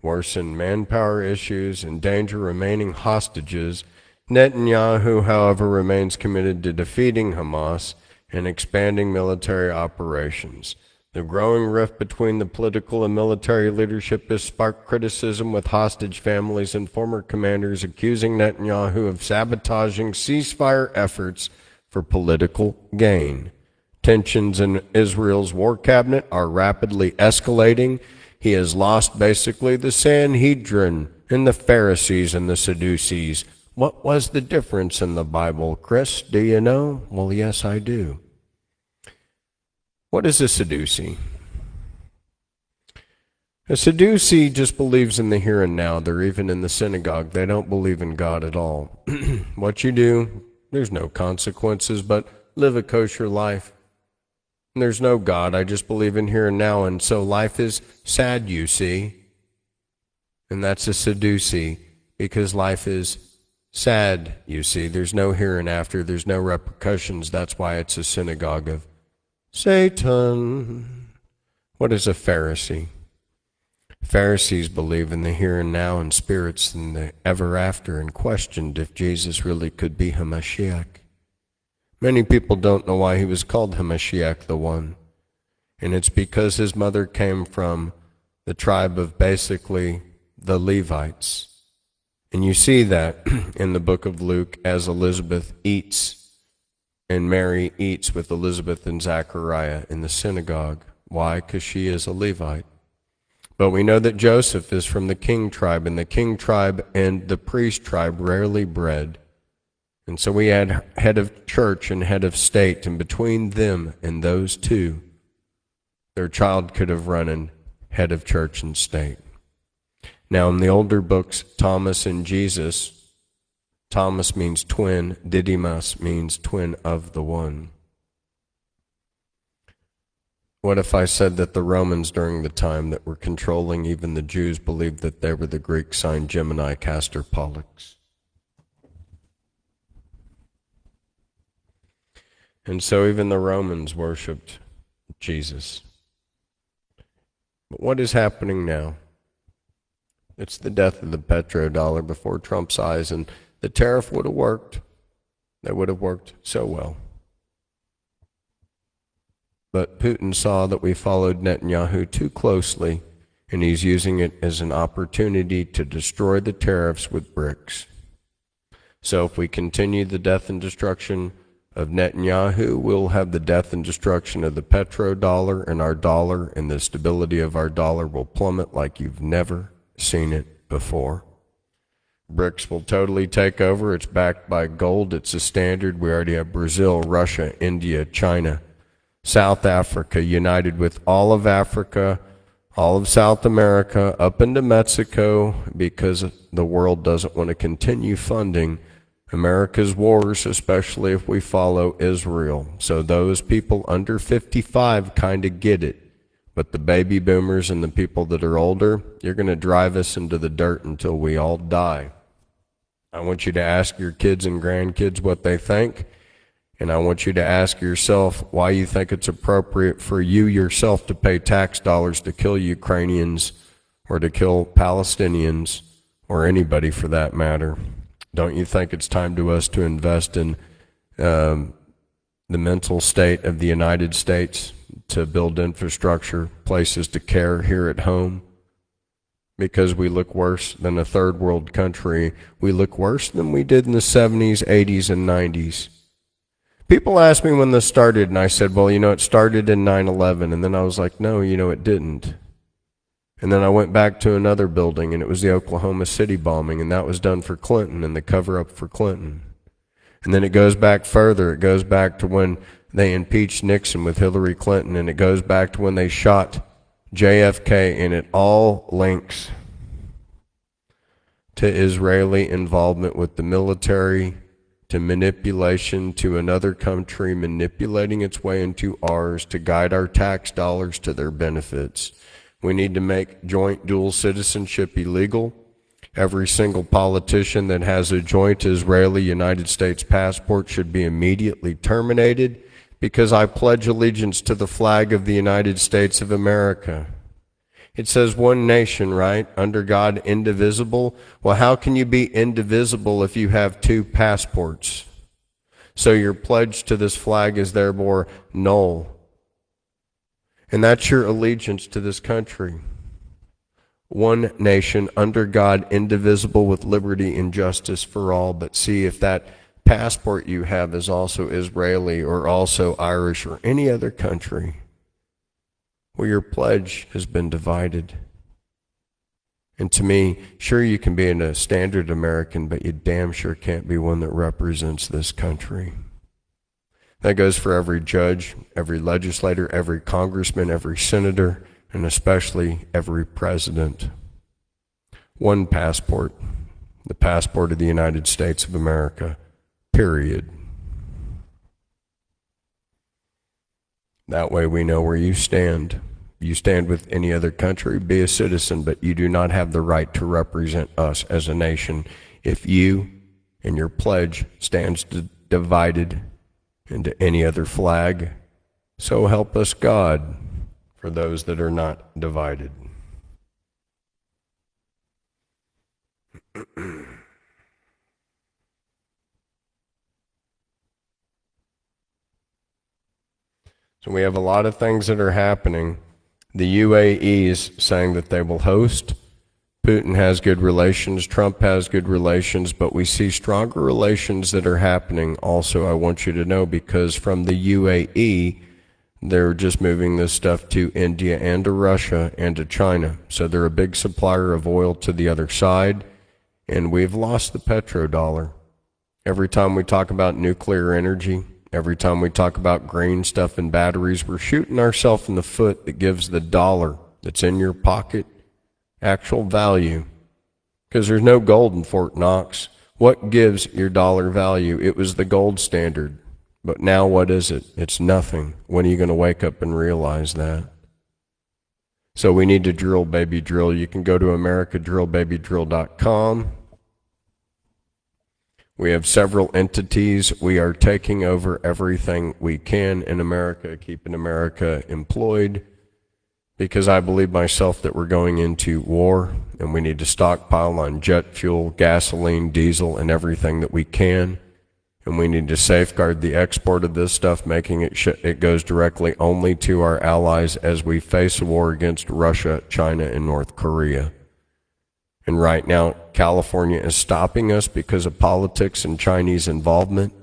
worsen manpower issues, and endanger remaining hostages. Netanyahu, however, remains committed to defeating Hamas and expanding military operations. The growing rift between the political and military leadership has sparked criticism, with hostage families and former commanders accusing Netanyahu of sabotaging ceasefire efforts for political gain. Tensions in Israel's war cabinet are rapidly escalating. He has lost basically the Sanhedrin and the Pharisees and the Sadducees. What was the difference in the Bible, Chris? Do you know? Well, yes, I do. What is a Sadducee? A Sadducee just believes in the here and now. They're even in the synagogue. They don't believe in God at all. What you do, there's no consequences, but live a kosher life. There's no God. I just believe in here and now. And so life is sad, you see. And that's a Sadducee, because life is sad, you see. There's no here and after. There's no repercussions. That's why it's a synagogue of Satan. What is a Pharisee? Pharisees believe in the here and now and spirits and the ever after, and questioned if Jesus really could be Hamashiach. Many people don't know why he was called Hamashiach the One. And it's because his mother came from the tribe of basically the Levites. And you see that in the book of Luke as Elizabeth eats and Mary eats with Elizabeth and Zachariah in the synagogue. Why? Because she is a Levite. But we know that Joseph is from the king tribe, and the king tribe and the priest tribe rarely bred. And so we had head of church and head of state, and between them and those two, their child could have run in head of church and state. Now in the older books, Thomas and Jesus, Thomas means twin, Didymus means twin of the one. What if I said that the Romans during the time that were controlling even the Jews believed that they were the Greek sign Gemini, Castor, Pollux? And so even the Romans worshipped Jesus. But what is happening now? It's the death of the petrodollar before Trump's eyes, and the tariff would have worked. They would have worked so well. But Putin saw that we followed Netanyahu too closely, and he's using it as an opportunity to destroy the tariffs with bricks. So if we continue the death and destruction of Netanyahu, we'll have the death and destruction of the petrodollar and our dollar, and the stability of our dollar will plummet like you've never seen it before. BRICS will totally take over. It's backed by gold. It's a standard. We already have Brazil, Russia, India, China, South Africa, united with all of Africa, all of South America, up into Mexico, because the world doesn't want to continue funding America's wars, especially if we follow Israel. So those people under 55 kind of get it. But the baby boomers and the people that are older, you're going to drive us into the dirt until we all die. I want you to ask your kids and grandkids what they think. And I want you to ask yourself why you think it's appropriate for you yourself to pay tax dollars to kill Ukrainians or to kill Palestinians or anybody for that matter. Don't you think it's time to us to invest in the mental state of the United States, to build infrastructure, places to care here at home? Because we look worse than a third world country. We look worse than we did in the 70s, 80s, and 90s. People asked me when this started, and I said, well, it started in 9/11. And then I was like, no, it didn't. And then I went back to another building, and it was the Oklahoma City bombing, and that was done for Clinton and the cover-up for Clinton. And then it goes back further. It goes back to when they impeached Nixon with Hillary Clinton, and it goes back to when they shot JFK, and it all links to Israeli involvement with the military, to manipulation, to another country manipulating its way into ours to guide our tax dollars to their benefits. We need to make joint dual citizenship illegal. Every single politician that has a joint Israeli-United States passport should be immediately terminated, because I pledge allegiance to the flag of the United States of America. It says one nation, right? Under God, indivisible. Well, how can you be indivisible if you have two passports? So your pledge to this flag is therefore null. And that's your allegiance to this country. One nation, under God, indivisible, with liberty and justice for all. But see, if that passport you have is also Israeli or also Irish or any other country, well, your pledge has been divided. And to me, sure, you can be a standard American, but you damn sure can't be one that represents this country. That goes for every judge, every legislator, every congressman, every senator, and especially every president. One passport, the passport of the United States of America, period. That way we know where you stand. You stand with any other country, be a citizen, but you do not have the right to represent us as a nation if you and your pledge stands divided into any other flag. So help us God for those that are not divided. So we have a lot of things that are happening. The UAE is saying that they will host. Putin has good relations. Trump has good relations. But we see stronger relations that are happening also, I want you to know, because from the UAE, they're just moving this stuff to India and to Russia and to China. So they're a big supplier of oil to the other side. And we've lost the petrodollar. Every time we talk about nuclear energy, every time we talk about green stuff and batteries, we're shooting ourselves in the foot that gives the dollar that's in your pocket actual value. Because there's no gold in Fort Knox. What gives your dollar value? It was the gold standard. But now what is it? It's nothing. When are you going to wake up and realize that? So we need to drill, baby, drill. You can go to americadrillbabydrill.com. We have several entities. We are taking over everything we can in America, keeping America employed, because I believe myself that we're going into war, and we need to stockpile on jet fuel, gasoline, diesel, and everything that we can. And we need to safeguard the export of this stuff, making it goes directly only to our allies as we face a war against Russia, China, and North Korea. And right now, California is stopping us because of politics and Chinese involvement.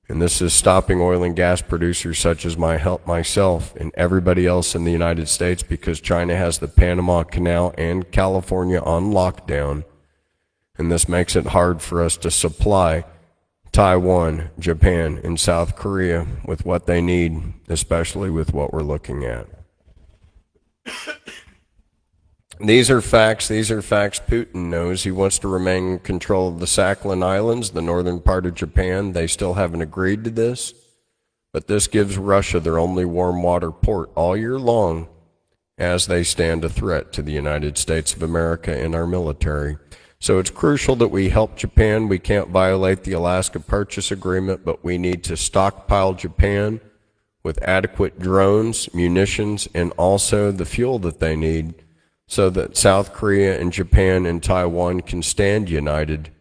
And this is stopping oil and gas producers such as myself and everybody else in the United States, because China has the Panama Canal and California on lockdown. And this makes it hard for us to supply Taiwan, Japan, and South Korea with what they need, especially with what we're looking at. These are facts. Putin knows. He wants to remain in control of the Sakhalin Islands, the northern part of Japan. They still haven't agreed to this, but this gives Russia their only warm water port all year long, as they stand a threat to the United States of America and our military. So it's crucial that we help Japan. We can't violate the Alaska Purchase Agreement, but we need to stockpile Japan with adequate drones, munitions, and also the fuel that they need, so that South Korea and Japan and Taiwan can stand united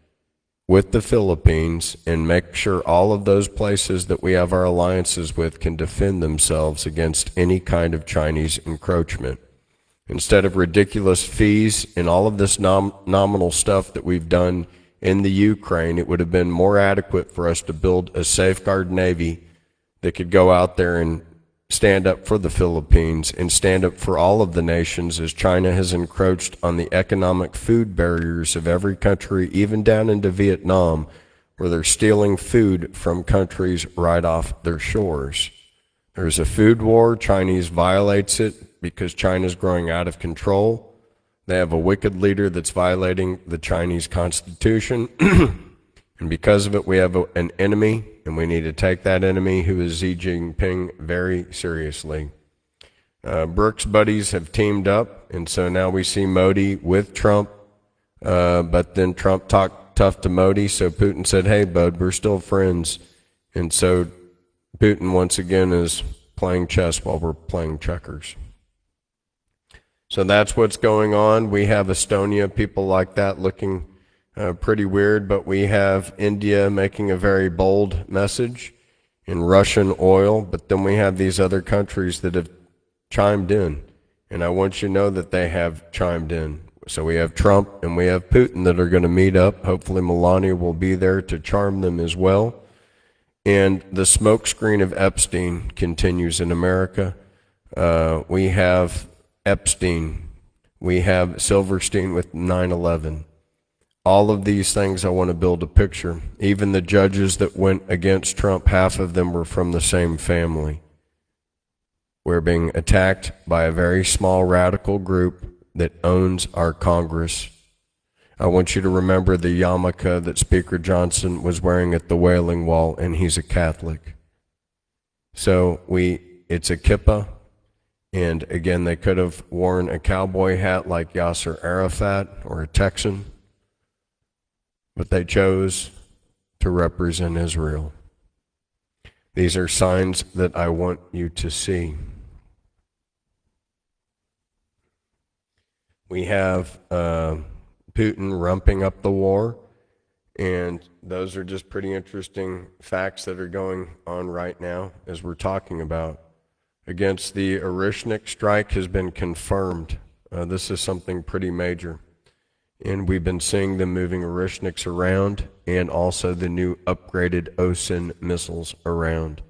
with the Philippines and make sure all of those places that we have our alliances with can defend themselves against any kind of Chinese encroachment. Instead of ridiculous fees and all of this nominal stuff that we've done in the Ukraine, it would have been more adequate for us to build a safeguard navy that could go out there and stand up for the Philippines and stand up for all of the nations, as China has encroached on the economic food barriers of every country, even down into Vietnam, where they're stealing food from countries right off their shores. There's a food war. Chinese violates it because China's growing out of control. They have a wicked leader that's violating the Chinese constitution. And because of it, we have an enemy, and we need to take that enemy, who is Xi Jinping, very seriously. Brooks' buddies have teamed up, and so now we see Modi with Trump, but then Trump talked tough to Modi, so Putin said, hey, bud, we're still friends. And so Putin, once again, is playing chess while we're playing checkers. So that's what's going on. We have Estonia, people like that looking pretty weird, but we have India making a very bold message in Russian oil, but then we have these other countries that have chimed in, and I want you to know that they have chimed in. So we have Trump and we have Putin that are going to meet up. Hopefully Melania will be there to charm them as well. And the smokescreen of Epstein continues in America. We have Epstein. We have Silverstein with 9/11. All of these things, I want to build a picture. Even the judges that went against Trump, half of them were from the same family. We're being attacked by a very small radical group that owns our Congress. I want you to remember the yarmulke that Speaker Johnson was wearing at the Wailing Wall, and he's a Catholic. So it's a kippah, and again, they could have worn a cowboy hat like Yasser Arafat or a Texan, but they chose to represent Israel. These are signs that I want you to see. We have Putin ramping up the war, and those are just pretty interesting facts that are going on right now as we're talking about. Against the Orishnik strike has been confirmed. This is something pretty major. And we've been seeing them moving Orishniks around, and also the new upgraded OSIN missiles around.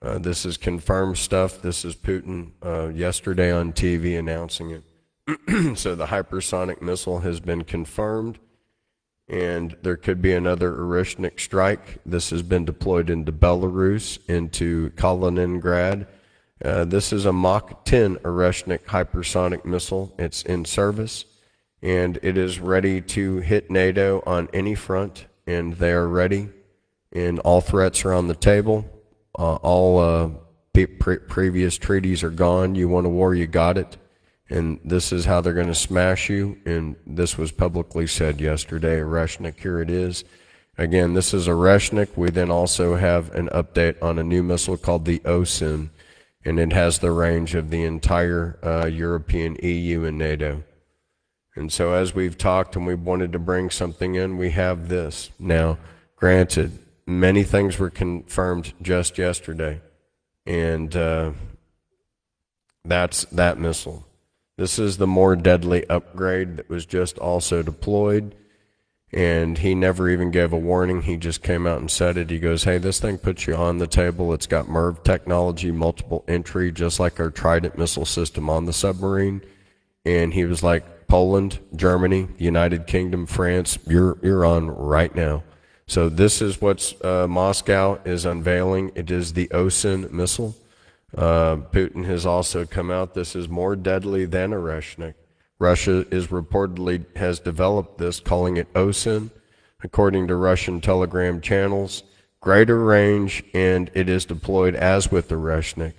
This is confirmed stuff. This is Putin yesterday on TV announcing it. So the hypersonic missile has been confirmed, and there could be another Orishnik strike. This has been deployed into Belarus, into Kaliningrad. This is a Mach 10 Orishnik hypersonic missile. It's in service, and it is ready to hit NATO on any front, and they are ready, and all threats are on the table. All previous treaties are gone. You want a war, you got it. And this is how they're going to smash you. And this was publicly said yesterday. Oreshnik, here it is. Again, this is Oreshnik. We then also have an update on a new missile called the OSIN, and it has the range of the entire European EU and NATO. And so as we've talked and we wanted to bring something in, we have this. Now, granted, many things were confirmed just yesterday, and that's that missile. This is the more deadly upgrade that was just also deployed, and he never even gave a warning. He just came out and said it. He goes, hey, this thing puts you on the table. It's got MERV technology, multiple entry, just like our Trident missile system on the submarine. And he was like, Poland, Germany, United Kingdom, France, you're on right now. So this is what Moscow is unveiling. It is the OSIN missile. Putin has also come out. This is more deadly than Oreshnik. Russia is reportedly has developed this, calling it OSIN, according to Russian telegram channels. Greater range, and it is deployed as with Oreshnik.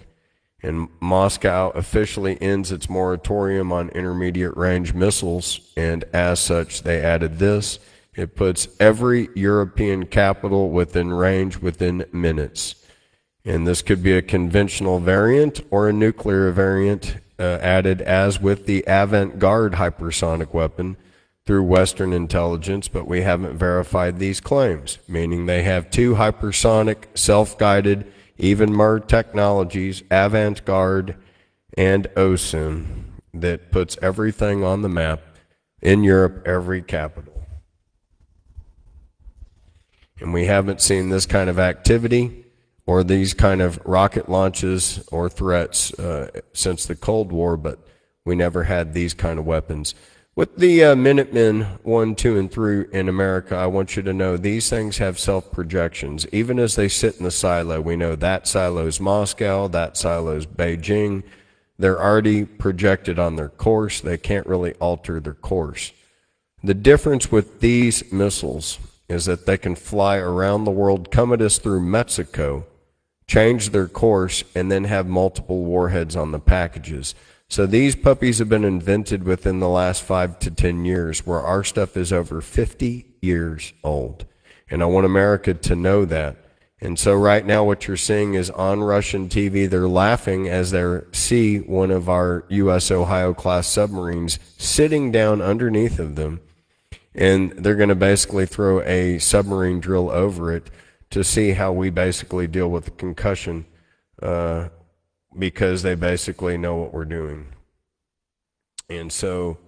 And Moscow officially ends its moratorium on intermediate range missiles, and as such, they added this. It puts every European capital within range within minutes. And this could be a conventional variant or a nuclear variant added as with the avant-garde hypersonic weapon through Western intelligence, but we haven't verified these claims, meaning they have two hypersonic, self-guided, even MERV technologies, avant-garde and OSIN, that puts everything on the map in Europe, every capital. And we haven't seen this kind of activity or these kind of rocket launches or threats since the Cold War, but we never had these kind of weapons. With the Minutemen 1, 2, and 3 in America, I want you to know these things have self-projections. Even as they sit in the silo, we know that silo is Moscow, that silo is Beijing. They're already projected on their course. They can't really alter their course. The difference with these missiles is that they can fly around the world, come at us through Mexico, change their course, and then have multiple warheads on the packages. So these puppies have been invented within the last 5 to 10 years, where our stuff is over 50 years old. And I want America to know that. And so right now what you're seeing is on Russian TV, they're laughing as they see one of our U.S. Ohio-class submarines sitting down underneath of them. And they're going to basically throw a submarine drill over it to see how we basically deal with the concussion, because they basically know what we're doing. And so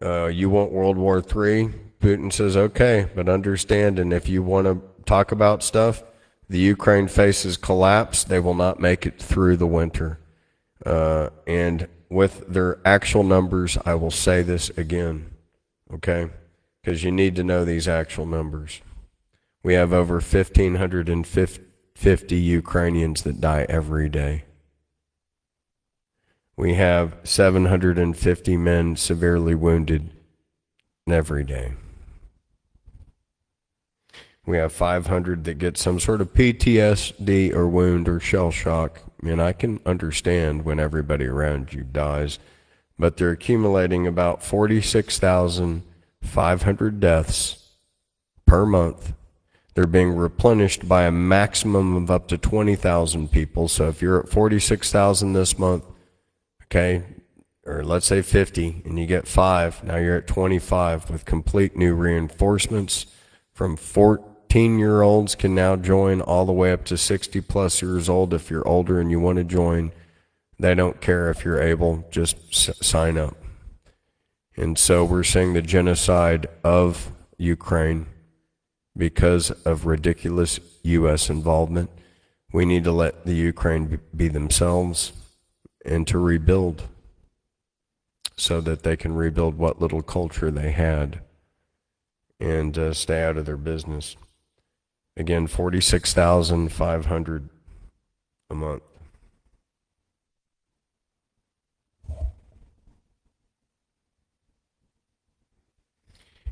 you want World War III? Putin says, okay, but understand, and if you want to talk about stuff, The Ukraine faces collapse. They will not make it through the winter. And with their actual numbers, I will say this again, okay? Because you need to know these actual numbers. We have over 1,550 Ukrainians that die every day. We have 750 men severely wounded every day. We have 500 that get some sort of PTSD or wound or shell shock. And I can understand when everybody around you dies, but they're accumulating about 46,500 deaths per month. They're being replenished by a maximum of up to 20,000 people. So if you're at 46,000 this month, okay, or let's say 50, and you get 5, now you're at 25 with complete new reinforcements from 14-year-olds can now join all the way up to 60 plus years old. If you're older and you want to join, they don't care if you're able, just sign up. And so we're seeing the genocide of Ukraine because of ridiculous U.S. involvement. We need to let the Ukraine be themselves and to rebuild so that they can rebuild what little culture they had and stay out of their business. Again, 46,500 a month.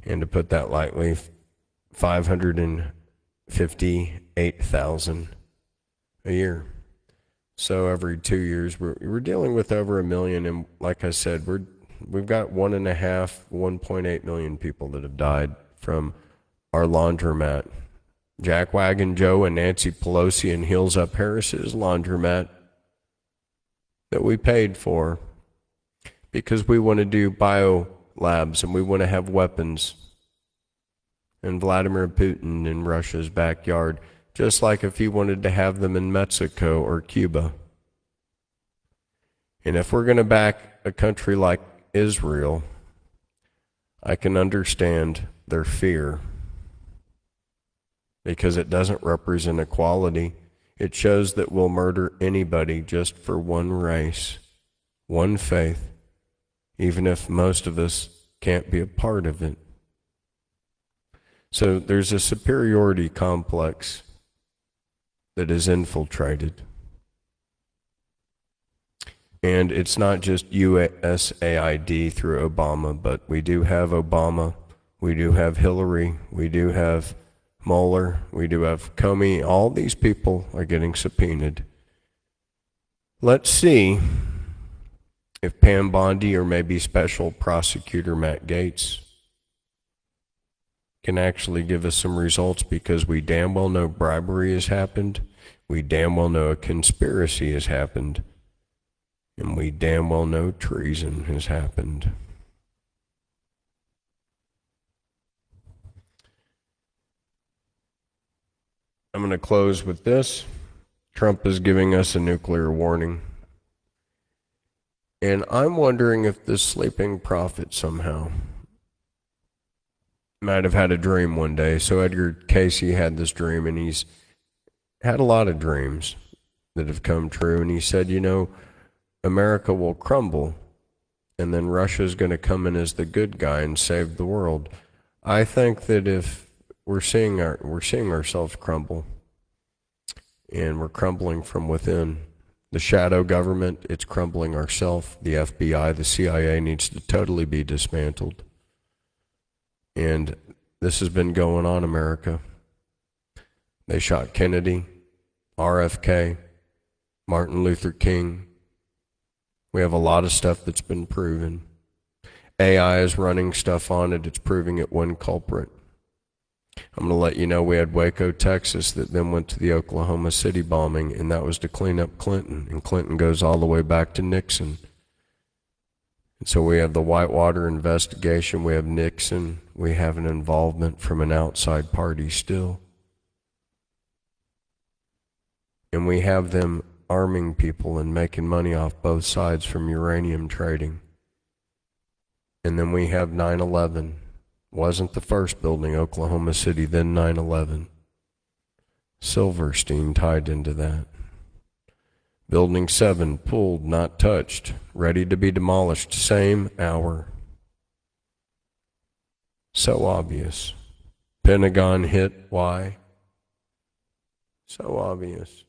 And to put that lightly, 558,000 a year. So every 2 years, we're dealing with over 1 million, and like I said, we've got 1.8 million people that have died from our laundromat. Jackwagon Joe and Nancy Pelosi and Heels Up Harris's laundromat that we paid for because we want to do bio labs and we want to have weapons. And Vladimir Putin in Russia's backyard, just like if he wanted to have them in Mexico or Cuba. And if we're going to back a country like Israel, I can understand their fear because it doesn't represent equality. It shows that we'll murder anybody just for one race, one faith, even if most of us can't be a part of it. So there's a superiority complex that is infiltrated. And it's not just USAID through Obama, but we do have Obama, we do have Hillary, we do have Mueller, we do have Comey. All these people are getting subpoenaed. Let's see if Pam Bondi or maybe Special Prosecutor Matt Gaetz can actually give us some results, because we damn well know bribery has happened, we damn well know a conspiracy has happened, and we damn well know treason has happened. I'm going to close with this. Trump is giving us a nuclear warning. And I'm wondering if this sleeping prophet somehow might have had a dream one day. So Edgar Casey had this dream, and he's had a lot of dreams that have come true. And he said, you know, America will crumble, and then Russia's going to come in as the good guy and save the world. I think that if we're seeing ourselves crumble, and we're crumbling from within. The shadow government, it's crumbling ourselves. The FBI, the CIA needs to totally be dismantled. And this has been going on, America. They shot Kennedy, RFK, Martin Luther King. We have a lot of stuff that's been proven. AI is running stuff on it. It's proving it one culprit. I'm going to let you know we had Waco, Texas, that then went to the Oklahoma City bombing, and that was to clean up Clinton. And Clinton goes all the way back to Nixon. And so we have the Whitewater investigation. We have Nixon. We have an involvement from an outside party still. And we have them arming people and making money off both sides from uranium trading. And then we have 9/11. Wasn't the first building, Oklahoma City, then 9/11. Silverstein tied into that. Building 7 pulled, not touched, ready to be demolished, same hour. So obvious. Pentagon hit, why? So obvious.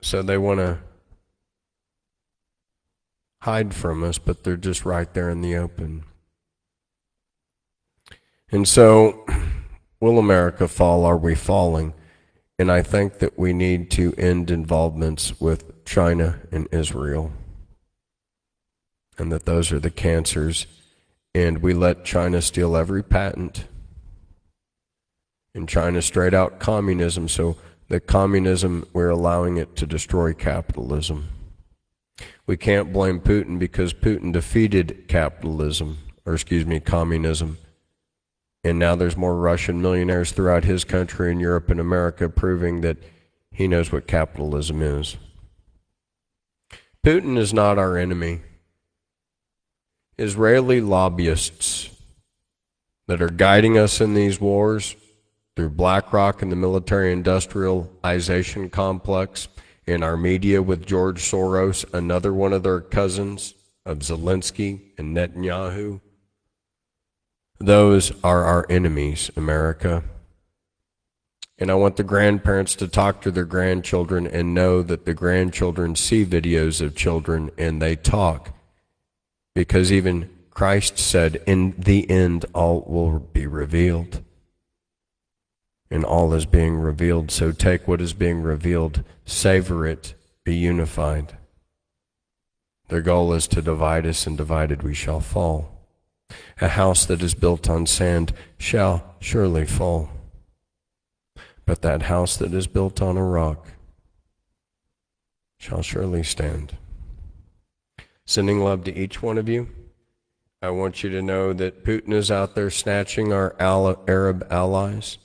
So they want to hide from us, but they're just right there in the open. And so, will America fall? Are we falling? And I think that we need to end involvements with China and Israel, and that those are the cancers. And we let China steal every patent. And China straight out communism, so the communism, we're allowing it to destroy capitalism. We can't blame Putin because Putin defeated communism. And now there's more Russian millionaires throughout his country and Europe and America proving that he knows what capitalism is. Putin is not our enemy. Israeli lobbyists that are guiding us in these wars through BlackRock and the military industrialization complex, in our media with George Soros, another one of their cousins of Zelensky and Netanyahu. Those are our enemies, America. And I want the grandparents to talk to their grandchildren and know that the grandchildren see videos of children and they talk. Because even Christ said, in the end, all will be revealed. And all is being revealed. So take what is being revealed, savor it, be unified. Their goal is to divide us, and divided we shall fall. A house that is built on sand shall surely fall. But that house that is built on a rock shall surely stand. Sending love to each one of you. I want you to know that Putin is out there snatching our Arab allies.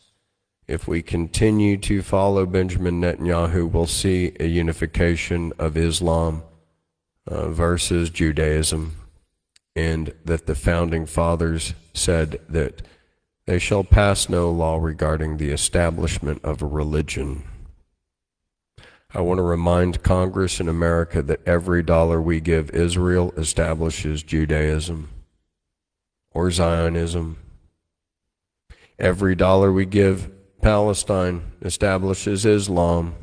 If we continue to follow Benjamin Netanyahu, we'll see a unification of Islam versus Judaism, and that the founding fathers said that they shall pass no law regarding the establishment of a religion. I want to remind Congress in America that every dollar we give Israel establishes Judaism or Zionism. Every dollar we give Palestine establishes Islam.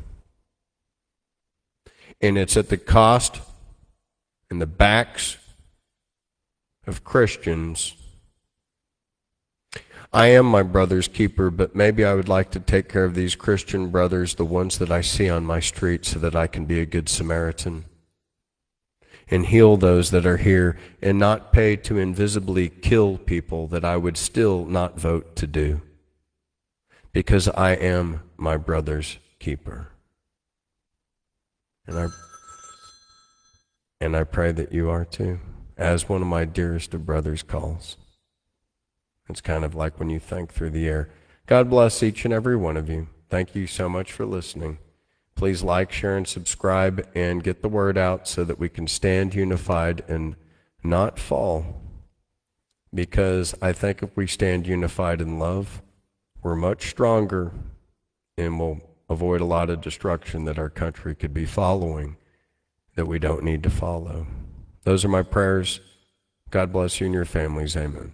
And it's at the cost and the backs of Christians. I am my brother's keeper, but maybe I would like to take care of these Christian brothers, the ones that I see on my street, so that I can be a good Samaritan and heal those that are here, and not pay to invisibly kill people that I would still not vote to do, because I am my brother's keeper. And I pray that you are too, as one of my dearest of brothers calls. It's kind of like when you think through the air. God bless each and every one of you. Thank you so much for listening. Please like, share, and subscribe, and get the word out so that we can stand unified and not fall. Because I think if we stand unified in love, we're much stronger and we'll avoid a lot of destruction that our country could be following that we don't need to follow. Those are my prayers. God bless you and your families. Amen.